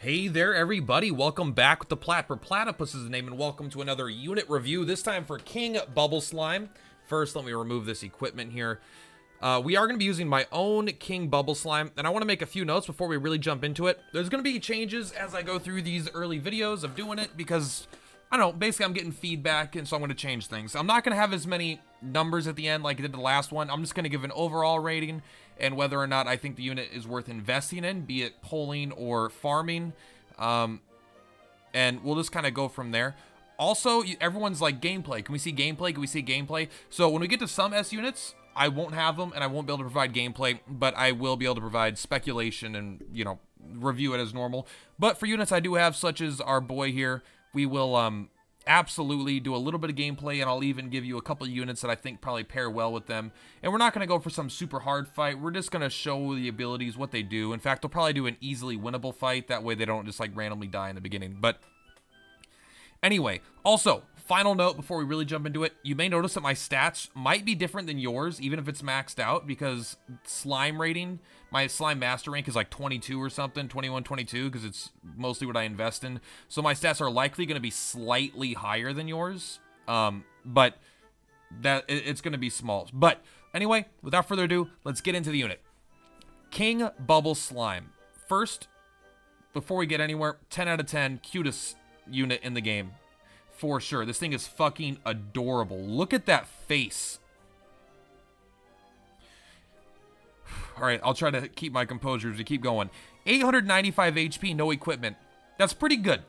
Hey there, everybody. Welcome back with the Plat. Purplatypus is the name, and welcome to another unit review, this time for King Bubble Slime. First, let me remove this equipment here. We are going to be using my own King Bubble Slime, and I want to make a few notes before we really jump into it. There's going to be changes as I go through these early videos of doing it because, I don't know, basically I'm getting feedback, and so I'm going to change things. I'm not going to have as many numbers at the end like I did the last one. I'm just going to give an overall rating and whether or not I think the unit is worth investing in, be it polling or farming. And we'll just kind of go from there. Also, everyone's like, gameplay. Can we see gameplay? Can we see gameplay? So when we get to some S units, I won't have them and I won't be able to provide gameplay, but I will be able to provide speculation and, you know, review it as normal. But for units I do have, such as our boy here, we will absolutely do a little bit of gameplay, and I'll even give you a couple of units that I think probably pair well with them. And we're not going to go for some super hard fight. We're just going to show the abilities, what they do. In fact, they'll probably do an easily winnable fight. That way they don't just like randomly die in the beginning. But anyway, also, final note before we really jump into it, you may notice that my stats might be different than yours, even if it's maxed out, because slime rating, my slime master rank is like 22 or something, 21, 22, because it's mostly what I invest in. So my stats are likely going to be slightly higher than yours, but it's going to be small. But anyway, without further ado, let's get into the unit. King Bubble Slime. First, before we get anywhere, 10 out of 10, cutest unit in the game. For sure. This thing is fucking adorable. Look at that face. Alright, I'll try to keep my composure as we keep going. 895 HP, no equipment. That's pretty good.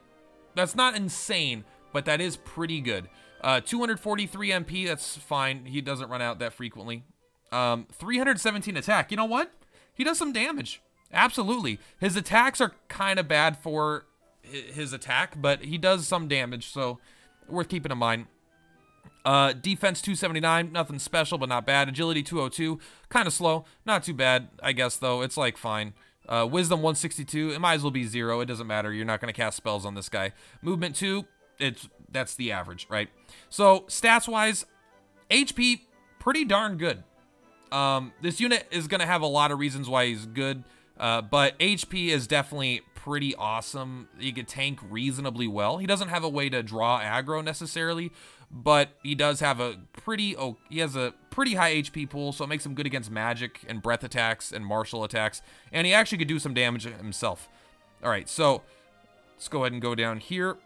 That's not insane, but that is pretty good. 243 MP, that's fine. He doesn't run out that frequently. 317 attack. You know what? He does some damage. Absolutely. His attacks are kind of bad for his attack, but he does some damage, so worth keeping in mind. Defense 279, nothing special, but not bad. Agility 202, kind of slow, not too bad, I guess, though. It's like fine. Wisdom 162, it might as well be 0. It doesn't matter. You're not going to cast spells on this guy. Movement 2, that's the average, right? So stats wise, HP pretty darn good. This unit is going to have a lot of reasons why he's good, but HP is definitely pretty awesome. He could tank reasonably well. He doesn't have a way to draw aggro necessarily, but he does have a pretty high HP pool, so it makes him good against magic and breath attacks and martial attacks, and he actually could do some damage himself. All right, so let's go ahead and go down here.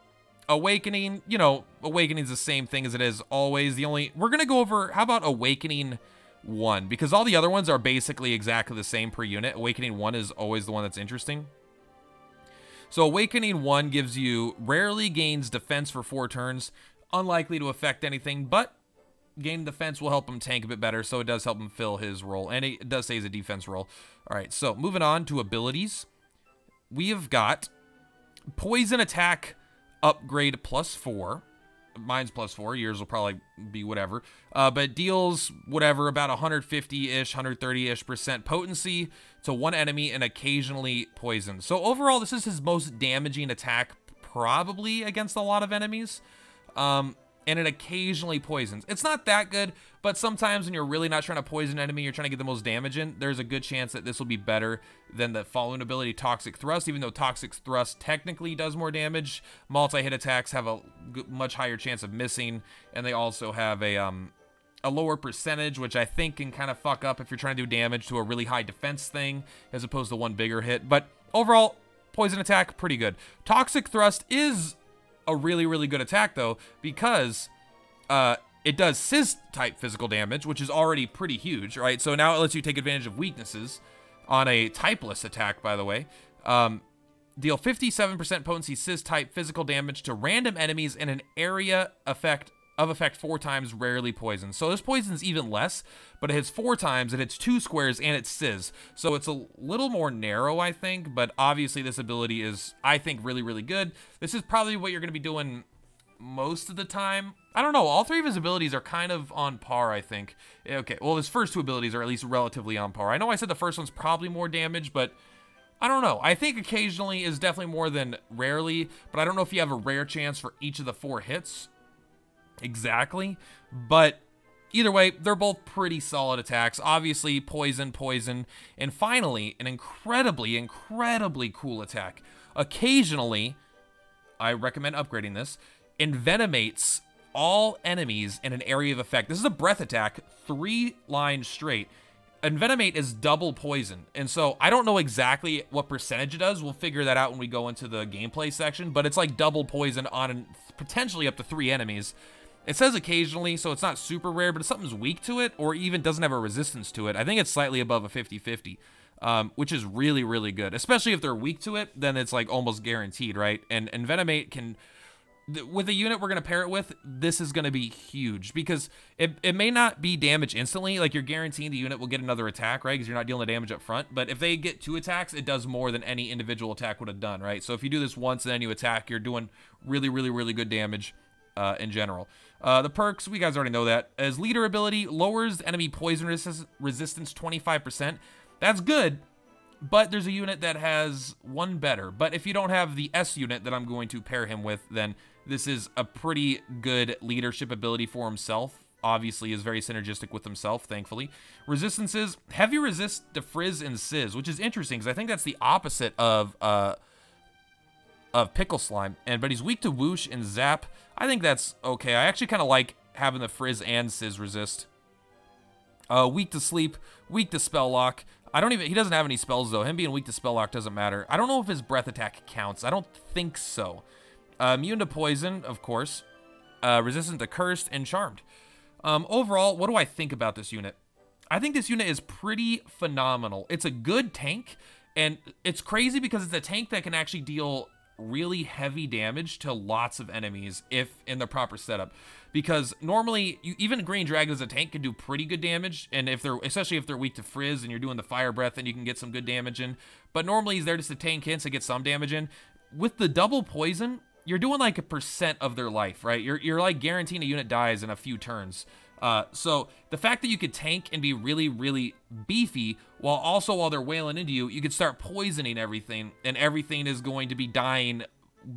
Awakening, you know, Awakening's the same thing as it is always. We're gonna go over, how about Awakening 1, because all the other ones are basically exactly the same per unit. Awakening 1 is always the one that's interesting. So Awakening 1 gives you rarely gains defense for 4 turns. Unlikely to affect anything, but gain defense will help him tank a bit better, so it does help him fill his role. And it does say he's a defense role. All right, so moving on to abilities. We have got Poison Attack Upgrade +4. Mine's +4. Yours will probably be whatever. But deals whatever, about 150-ish, 130-ish% potency to one enemy and occasionally poison. So overall, this is his most damaging attack probably against a lot of enemies. And it occasionally poisons. It's not that good, but sometimes when you're really not trying to poison an enemy, you're trying to get the most damage in, there's a good chance that this will be better than the following ability, Toxic Thrust. Even though Toxic Thrust technically does more damage, multi-hit attacks have a much higher chance of missing, and they also have a lower percentage, which I think can kind of fuck up if you're trying to do damage to a really high defense thing, as opposed to one bigger hit. But overall, Poison Attack, pretty good. Toxic Thrust is a really, really good attack, though, because it does Sizz-type physical damage, which is already pretty huge, right? So now it lets you take advantage of weaknesses on a typeless attack, by the way. Deal 57% potency Sizz-type physical damage to random enemies in an area of effect 4 times, rarely poison. So this poison's even less, but it hits 4 times, it hits 2 squares, and it's Sizz. So it's a little more narrow, I think, but obviously this ability is, I think, really, really good. This is probably what you're going to be doing most of the time. I don't know, all 3 of his abilities are kind of on par, I think. Okay, well, his first 2 abilities are at least relatively on par. I know I said the first one's probably more damage, but I don't know. I think occasionally is definitely more than rarely, but I don't know if you have a rare chance for each of the 4 hits exactly, but either way, they're both pretty solid attacks. Obviously, poison, and finally, an incredibly, incredibly cool attack. Occasionally, I recommend upgrading this, envenomates all enemies in an area of effect. This is a breath attack, 3 lines straight. Envenomate is double poison, and so I don't know exactly what percentage it does. We'll figure that out when we go into the gameplay section, but it's like double poison on potentially up to 3 enemies. It says occasionally, so it's not super rare, but if something's weak to it or even doesn't have a resistance to it, I think it's slightly above a 50-50, which is really, really good. Especially if they're weak to it, then it's like almost guaranteed, right? And Envenomate can... With the unit we're going to pair it with, this is going to be huge because it may not be damage instantly. Like, you're guaranteeing the unit will get another attack, right? Because you're not dealing the damage up front. But if they get 2 attacks, it does more than any individual attack would have done, right? So if you do this once and then you attack, you're doing really, really, really good damage in general. The perks, we guys already know that. As leader ability, lowers enemy poison resistance 25%. That's good. But there's a unit that has one better. But if you don't have the S unit that I'm going to pair him with, then this is a pretty good leadership ability for himself. Obviously is very synergistic with himself, thankfully. Resistances, heavy resist to Frizz and Sizz, which is interesting because I think that's the opposite of Pickle Slime. But he's weak to Whoosh and Zap. I think that's okay. I actually kind of like having the Frizz and Sizz resist. Weak to Sleep, weak to Spell Lock. He doesn't have any spells, though. Him being weak to Spell Lock doesn't matter. I don't know if his Breath Attack counts. I don't think so. Immune to Poison, of course. Resistant to Cursed and Charmed. Overall, what do I think about this unit? I think this unit is pretty phenomenal. It's a good tank, and it's crazy because it's a tank that can actually deal really heavy damage to lots of enemies if in the proper setup. Because normally, even Green Dragon as a tank can do pretty good damage, and especially if they're weak to Frizz and you're doing the Fire Breath, then you can get some good damage in. But normally he's there just to tank hints to get some damage in. With the double poison, you're doing like 1% of their life, right? You're like guaranteeing a unit dies in a few turns. So the fact that you could tank and be really, really beefy while they're wailing into you, you could start poisoning everything, and everything is going to be dying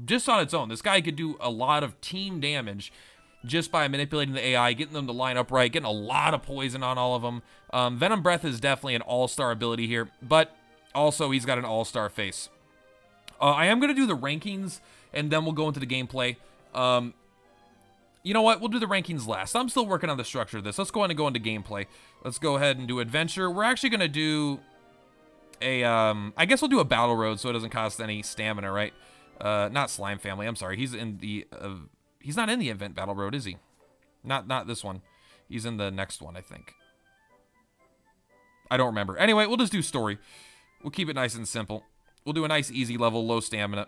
just on its own. This guy could do a lot of team damage just by manipulating the AI, getting them to line up right, getting a lot of poison on all of them. Venom Breath is definitely an all-star ability here, but also he's got an all-star face. I am going to do the rankings, and then we'll go into the gameplay. You know what? We'll do the rankings last. I'm still working on the structure of this. Let's go ahead and go into gameplay. Let's go ahead and do adventure. We're actually going to do a, I guess we'll do a battle road so it doesn't cost any stamina, right? Not Slime Family. I'm sorry. He's in the, he's not in the event battle road, is he? Not this one. He's in the next one, I think. I don't remember. Anyway, we'll just do story. We'll keep it nice and simple. We'll do a nice easy level, low stamina.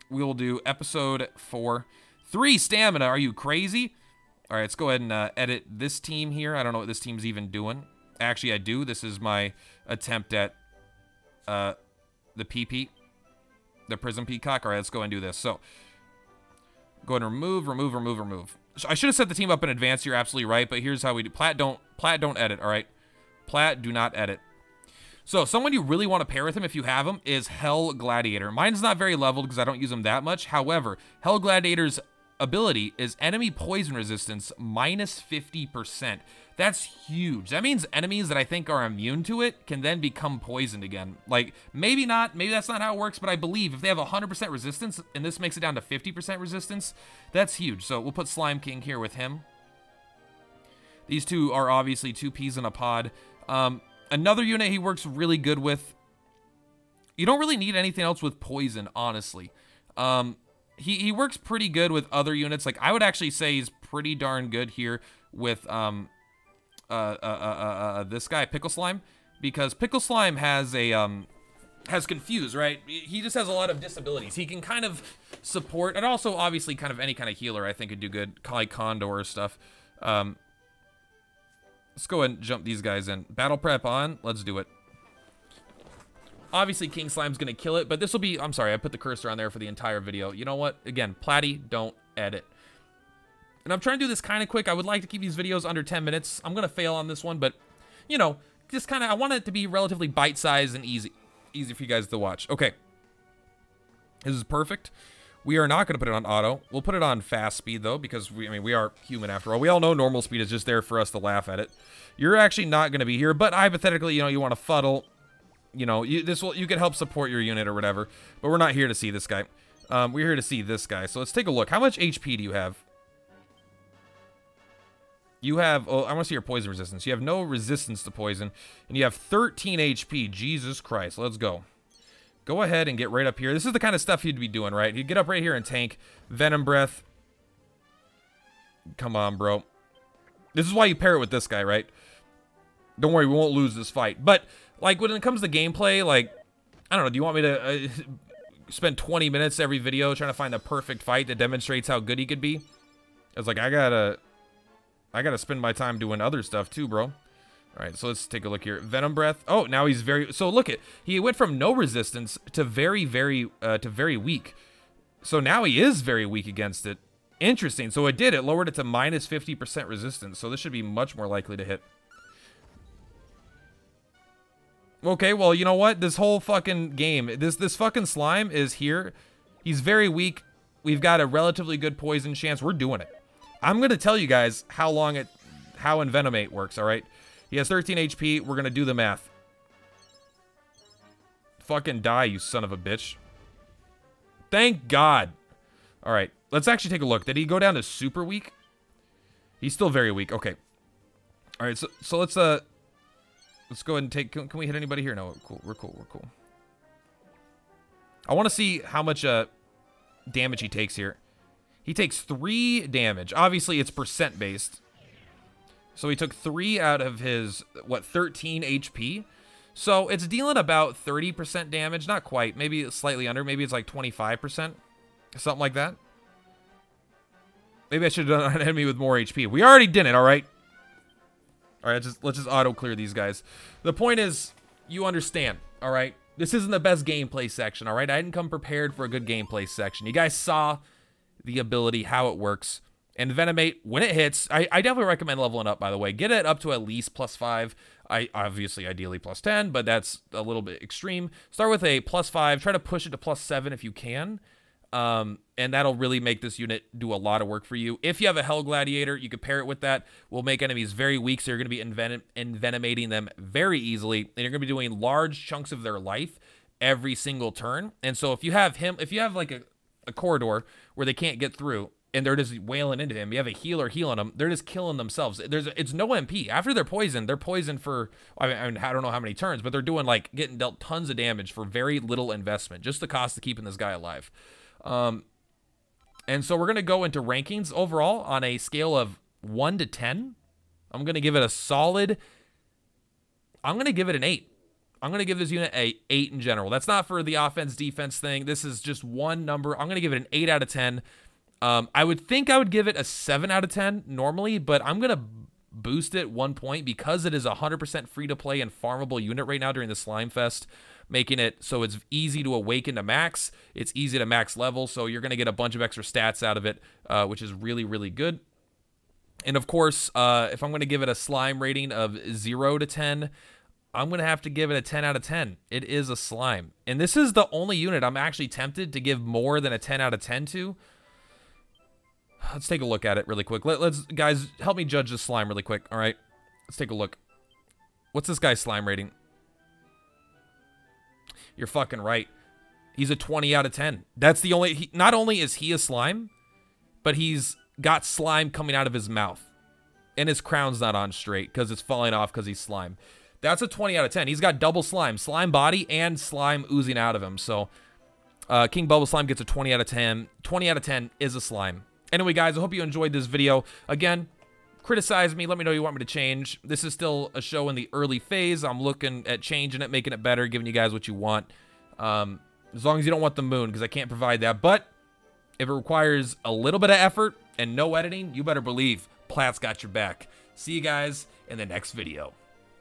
We'll do episode 4. 3 stamina, are you crazy? All right, let's go ahead and edit this team here. I don't know what this team's even doing. Actually, I do. This is my attempt at the PP, the Prism Peacock. All right, let's go and do this. So, go ahead and remove. I should have set the team up in advance. You're absolutely right, but here's how we do. Plat don't edit, all right? Plat, do not edit. So, someone you really want to pair with him, if you have him, is Hell Gladiator. Mine's not very leveled because I don't use him that much. However, Hell Gladiator's ability is enemy poison resistance minus 50%. That's huge. That means enemies that I think are immune to it can then become poisoned again. Like, maybe not. Maybe that's not how it works, but I believe if they have 100% resistance, and this makes it down to 50% resistance, that's huge. So, we'll put Slime King here with him. These two are obviously 2 peas in a pod. Another unit he works really good with. You don't really need anything else with poison, honestly. He works pretty good with other units. Like, I would actually say he's pretty darn good here with this guy, Pickle Slime, because Pickle Slime has Confuse, right? He just has a lot of disabilities. He can kind of support, and also obviously kind of any kind of healer I think could do good, like Condor or stuff. Let's go ahead and jump these guys in. Battle prep on. Let's do it. Obviously, King Slime's going to kill it, but this will be... I'm sorry, I put the cursor on there for the entire video. You know what? Again, Platty, don't edit. And I'm trying to do this kind of quick. I would like to keep these videos under 10 minutes. I'm going to fail on this one, but, you know, just kind of... I want it to be relatively bite-sized and easy for you guys to watch. Okay. This is perfect. We are not going to put it on auto. We'll put it on fast speed, though, because we are human after all. We all know normal speed is just there for us to laugh at it. You're actually not going to be here, but hypothetically, you know, you want to fuddle. you know, you can help support your unit or whatever. But we're not here to see this guy. We're here to see this guy. So let's take a look. How much HP do you have? You have, oh, I want to see your poison resistance. You have no resistance to poison, and you have 13 HP. Jesus Christ. Let's go. Go ahead and get right up here. This is the kind of stuff you'd be doing, right? You get up right here and tank. Venom Breath. Come on, bro. This is why you pair it with this guy, right? Don't worry, we won't lose this fight. But, like, when it comes to gameplay, like, I don't know, do you want me to spend 20 minutes every video trying to find the perfect fight that demonstrates how good he could be? I was like, I gotta spend my time doing other stuff too, bro. All right, so let's take a look here. Venom Breath. Oh, now he's very... So look at... He went from no resistance to very weak. So now he is very weak against it. Interesting. So it did. It lowered it to minus 50% resistance. So this should be much more likely to hit. Okay, well, you know what? This whole fucking game... This fucking slime is here. He's very weak. We've got a relatively good poison chance. We're doing it. I'm going to tell you guys how Envenomate works, all right? He has 13 HP. We're going to do the math. Fucking die, you son of a bitch. Thank God. All right, let's actually take a look. Did he go down to super weak? He's still very weak. Okay. All right, so let's go ahead and take... Can we hit anybody here? No, cool. We're cool. We're cool. I want to see how much damage he takes here. He takes 3 damage. Obviously, it's percent based. So he took 3 out of his, what, 13 HP? So it's dealing about 30% damage. Not quite. Maybe slightly under. Maybe it's like 25%. Something like that. Maybe I should have done an enemy with more HP. We already did it, all right? All right, let's just auto-clear these guys. The point is, you understand, all right? This isn't the best gameplay section, all right? I didn't come prepared for a good gameplay section. You guys saw... the ability, how it works. And Venomate, when it hits, I definitely recommend leveling up, by the way. Get it up to at least +5. Obviously, ideally +10, but that's a little bit extreme. Start with a +5. Try to push it to +7 if you can. And that'll really make this unit do a lot of work for you. If you have a Hell Gladiator, you could pair it with that. Will make enemies very weak, so you're going to be envenomating them very easily. And you're going to be doing large chunks of their life every single turn. And so if you have him, if you have like a corridor where they can't get through and they're just wailing into him, you have a healer healing them, they're just killing themselves. It's no MP. After they're poisoned for, I mean, I don't know how many turns, but they're doing like getting dealt tons of damage for very little investment, just the cost of keeping this guy alive. And so we're going to go into rankings overall on a scale of 1 to 10. I'm going to give it a solid, I'm going to give it an 8. I'm going to give this unit a 8 in general. That's not for the offense-defense thing. This is just one number. I'm going to give it an 8 out of 10. I would think I would give it a 7 out of 10 normally, but I'm going to boost it 1 point because it is a 100% free-to-play and farmable unit right now during the Slime Fest, making it so it's easy to awaken to max. It's easy to max level, so you're going to get a bunch of extra stats out of it, which is really, really good. And, of course, if I'm going to give it a slime rating of 0 to 10, I'm going to have to give it a 10 out of 10. It is a slime. And this is the only unit I'm actually tempted to give more than a 10 out of 10 to. Let's take a look at it really quick. Let's guys, help me judge this slime really quick, all right? Let's take a look. What's this guy's slime rating? You're fucking right. He's a 20 out of 10. That's the only... not only is he a slime, but he's got slime coming out of his mouth. And his crown's not on straight because it's falling off because he's slime. That's a 20 out of 10. He's got double slime. Slime body and slime oozing out of him. So, King Bubble Slime gets a 20 out of 10. 20 out of 10 is a slime. Anyway, guys, I hope you enjoyed this video. Again, criticize me. Let me know you want me to change. This is still a show in the early phase. I'm looking at changing it, making it better, giving you guys what you want. As long as you don't want the moon, because I can't provide that. But if it requires a little bit of effort and no editing, you better believe Plat's got your back. See you guys in the next video.